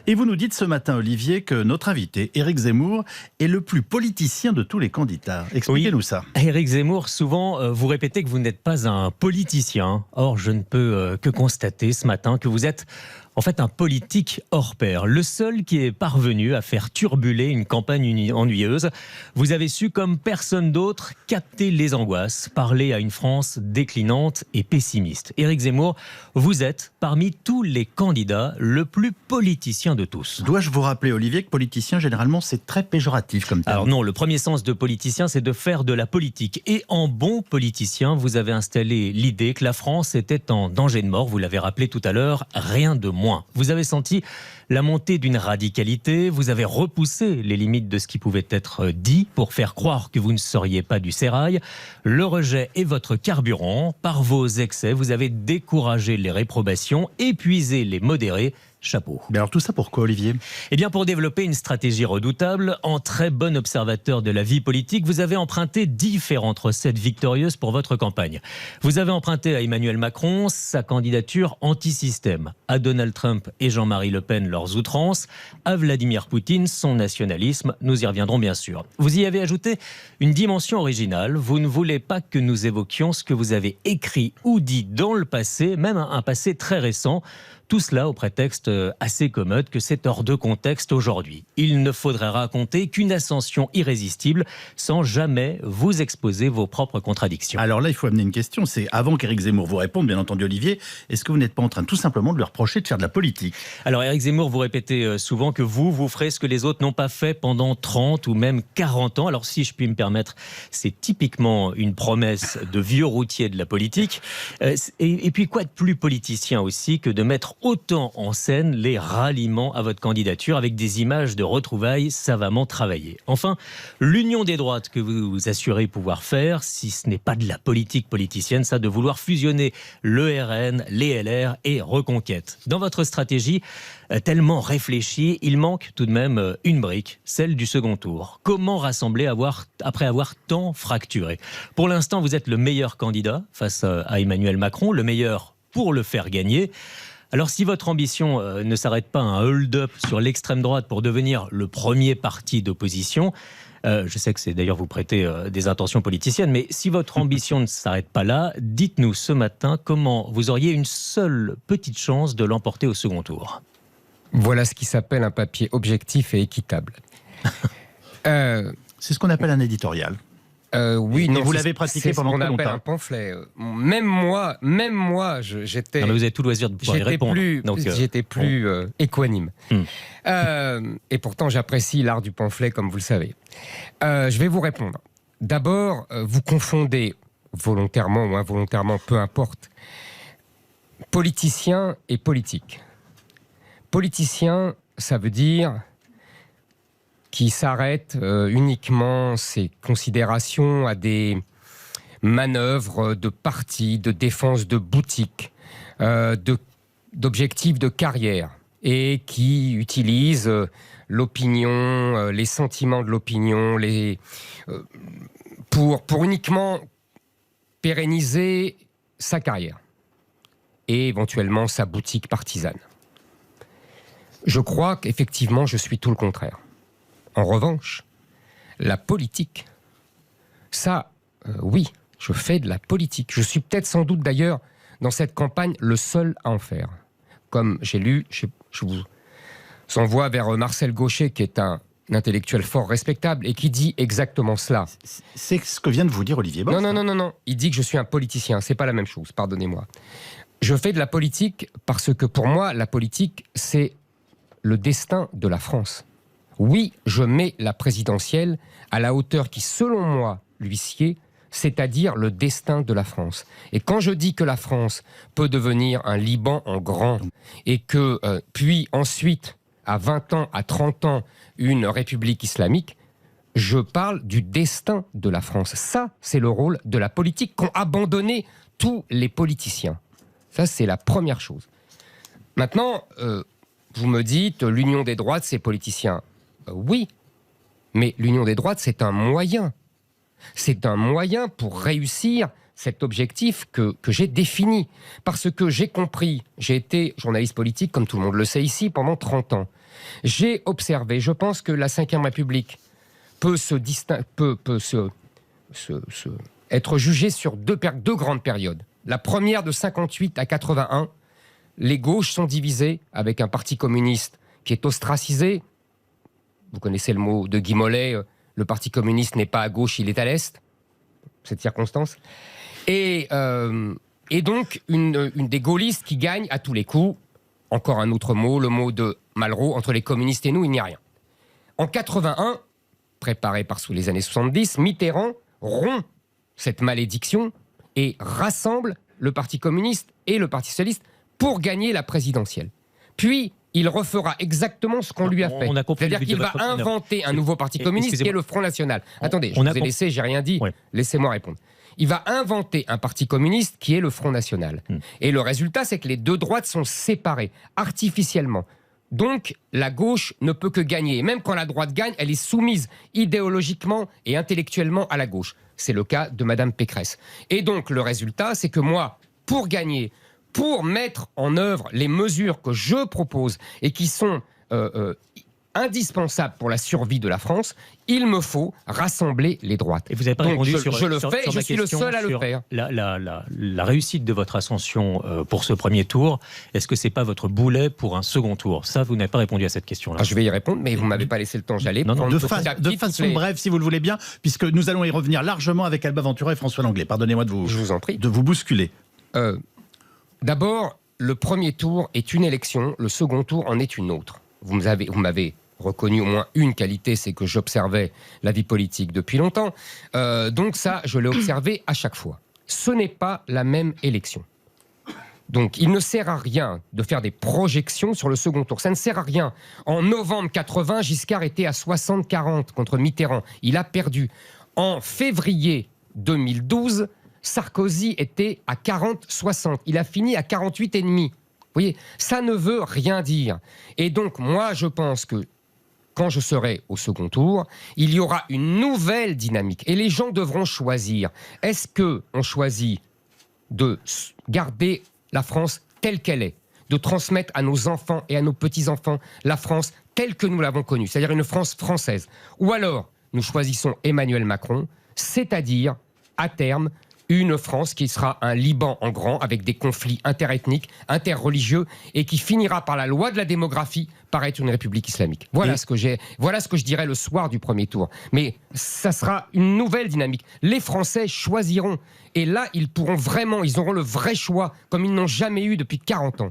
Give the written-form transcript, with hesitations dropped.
Et vous nous dites ce matin, Olivier, que notre invité, Éric Zemmour, est le plus politicien de tous les candidats. Expliquez-nous ça. Éric Zemmour, souvent, vous répétez que vous n'êtes pas un politicien. Or, je ne peux que constater ce matin que vous êtes en fait un politique hors pair. Le seul qui est parvenu à faire turbuler une campagne ennuyeuse. Vous avez su, comme personne d'autre, capter les angoisses, parler à une France déclinante et pessimiste. Éric Zemmour, vous êtes, parmi tous les candidats, le plus politicien de tous. Dois-je vous rappeler, Olivier, que politicien, généralement, c'est très péjoratif comme terme? Alors non, le premier sens de politicien, c'est de faire de la politique. Et en bon politicien, vous avez installé l'idée que la France était en danger de mort. Vous l'avez rappelé tout à l'heure, rien de moins. Vous avez senti la montée d'une radicalité, vous avez repoussé les limites de ce qui pouvait être dit pour faire croire que vous ne seriez pas du sérail. Le rejet est votre carburant. Par vos excès, vous avez découragé les réprobations, épuisé les modérés. Chapeau. Mais alors tout ça pourquoi, Olivier? Eh bien pour développer une stratégie redoutable, en très bon observateur de la vie politique, vous avez emprunté différentes recettes victorieuses pour votre campagne. Vous avez emprunté à Emmanuel Macron sa candidature anti-système, à Donald Trump et Jean-Marie Le Pen leurs outrances, à Vladimir Poutine son nationalisme, nous y reviendrons bien sûr. Vous y avez ajouté une dimension originale, vous ne voulez pas que nous évoquions ce que vous avez écrit ou dit dans le passé, même un passé très récent. Tout cela au prétexte assez commode que c'est hors de contexte aujourd'hui. Il ne faudrait raconter qu'une ascension irrésistible sans jamais vous exposer vos propres contradictions. Alors là, il faut amener une question. C'est avant qu'Éric Zemmour vous réponde, bien entendu, Olivier, est-ce que vous n'êtes pas en train tout simplement de lui reprocher de faire de la politique? Alors Éric Zemmour, vous répétez souvent que vous ferez ce que les autres n'ont pas fait pendant 30 ou même 40 ans. Alors si je puis me permettre, c'est typiquement une promesse de vieux routier de la politique. Et puis quoi de plus politicien aussi que de mettre autant en scène les ralliements à votre candidature avec des images de retrouvailles savamment travaillées. Enfin, l'union des droites que vous assurez pouvoir faire, si ce n'est pas de la politique politicienne, ça de vouloir fusionner le RN, les LR et Reconquête. Dans votre stratégie tellement réfléchie, il manque tout de même une brique, celle du second tour. Comment rassembler après avoir tant fracturé? Pour l'instant, vous êtes le meilleur candidat face à Emmanuel Macron, le meilleur pour le faire gagner. Alors si votre ambition ne s'arrête pas à un hold-up sur l'extrême droite pour devenir le premier parti d'opposition, je sais que c'est d'ailleurs vous prêter des intentions politiciennes, mais si votre ambition ne s'arrête pas là, dites-nous ce matin comment vous auriez une seule petite chance de l'emporter au second tour. Voilà ce qui s'appelle un papier objectif et équitable. C'est ce qu'on appelle un éditorial. Oui, non, vous l'avez pratiqué pendant très longtemps. C'est ce qu'on appelle un pamphlet. Même moi, j'étais. Non, mais vous avez tout loisir de pouvoir y répondre. J'étais plus équanime. Et pourtant, j'apprécie l'art du pamphlet, comme vous le savez. Je vais vous répondre. D'abord, vous confondez volontairement ou involontairement, peu importe, politicien et politique. Politicien, ça veut dire qui s'arrête uniquement ses considérations à des manœuvres de parti, de défense de boutique, d'objectifs de carrière, et qui utilise l'opinion, les sentiments de l'opinion, pour uniquement pérenniser sa carrière et éventuellement sa boutique partisane. Je crois qu'effectivement, je suis tout le contraire. En revanche, la politique, ça, oui, je fais de la politique. Je suis peut-être sans doute d'ailleurs, dans cette campagne, le seul à en faire. Comme j'ai lu, je vous envoie vers Marcel Gauchet, qui est un intellectuel fort respectable et qui dit exactement cela. C'est ce que vient de vous dire Olivier Bost. Non. Il dit que je suis un politicien. C'est pas la même chose, pardonnez-moi. Je fais de la politique parce que pour moi, la politique, c'est le destin de la France. Oui, je mets la présidentielle à la hauteur qui, selon moi, lui sied, c'est-à-dire le destin de la France. Et quand je dis que la France peut devenir un Liban en grand, et que, puis ensuite, à 20 ans, à 30 ans, une république islamique, je parle du destin de la France. Ça, c'est le rôle de la politique qu'ont abandonné tous les politiciens. Ça, c'est la première chose. Maintenant, vous me dites, l'union des droites, c'est politiciens. Oui, mais l'union des droites, c'est un moyen. C'est un moyen pour réussir cet objectif que j'ai défini. Parce que j'ai compris, j'ai été journaliste politique, comme tout le monde le sait ici, pendant 30 ans. J'ai observé, je pense que la Ve République peut être jugée sur deux grandes périodes. La première de 58 à 81, les gauches sont divisées avec un parti communiste qui est ostracisé. Vous connaissez le mot de Guy Mollet, le parti communiste n'est pas à gauche, il est à l'est. Cette circonstance. Et donc, une des gaullistes qui gagne à tous les coups. Encore un autre mot, le mot de Malraux, entre les communistes et nous, il n'y a rien. En 81, préparé par sous les années 70, Mitterrand rompt cette malédiction et rassemble le Parti communiste et le Parti socialiste pour gagner la présidentielle. Puis, il refera exactement ce qu'on lui a fait. C'est-à-dire qu'il va inventer un nouveau parti communiste qui est le Front National. Attendez, je vous ai laissé, j'ai rien dit. Ouais. Laissez-moi répondre. Il va inventer un parti communiste qui est le Front National. Et le résultat, c'est que les deux droites sont séparées, artificiellement. Donc, la gauche ne peut que gagner. Et même quand la droite gagne, elle est soumise idéologiquement et intellectuellement à la gauche. C'est le cas de Madame Pécresse. Et donc, le résultat, c'est que moi, pour gagner, pour mettre en œuvre les mesures que je propose et qui sont indispensables pour la survie de la France, il me faut rassembler les droites. Et vous n'avez pas donc répondu je le fais, je suis le seul à le faire. La réussite de votre ascension pour ce premier tour, est-ce que c'est pas votre boulet pour un second tour? Ça, vous n'avez pas répondu à cette question-là. Je vais y répondre, mais vous m'avez pas laissé le temps. J'allais de façon brève, si vous le voulez bien, puisque nous allons y revenir largement avec Alba Ventura et François Langlais. Pardonnez-moi de je vous en prie. de vous bousculer. D'abord, le premier tour est une élection, le second tour en est une autre. Vous m'avez reconnu au moins une qualité, c'est que j'observais la vie politique depuis longtemps. Donc ça, je l'ai observé à chaque fois. Ce n'est pas la même élection. Donc il ne sert à rien de faire des projections sur le second tour. Ça ne sert à rien. En novembre 80, Giscard était à 60-40 contre Mitterrand. Il a perdu. En février 2012, Sarkozy était à 40-60. Il a fini à 48,5. Vous voyez, ça ne veut rien dire. Et donc, moi, je pense que quand je serai au second tour, il y aura une nouvelle dynamique. Et les gens devront choisir. Est-ce qu'on choisit de garder la France telle qu'elle est, de transmettre à nos enfants et à nos petits-enfants la France telle que nous l'avons connue, c'est-à-dire une France française? Ou alors, nous choisissons Emmanuel Macron, c'est-à-dire, à terme, une France qui sera un Liban en grand, avec des conflits interethniques, interreligieux, et qui finira par la loi de la démographie par être une république islamique. Voilà ce que je dirais le soir du premier tour. Mais ça sera une nouvelle dynamique. Les Français choisiront. Et là, ils auront le vrai choix, comme ils n'ont jamais eu depuis 40 ans.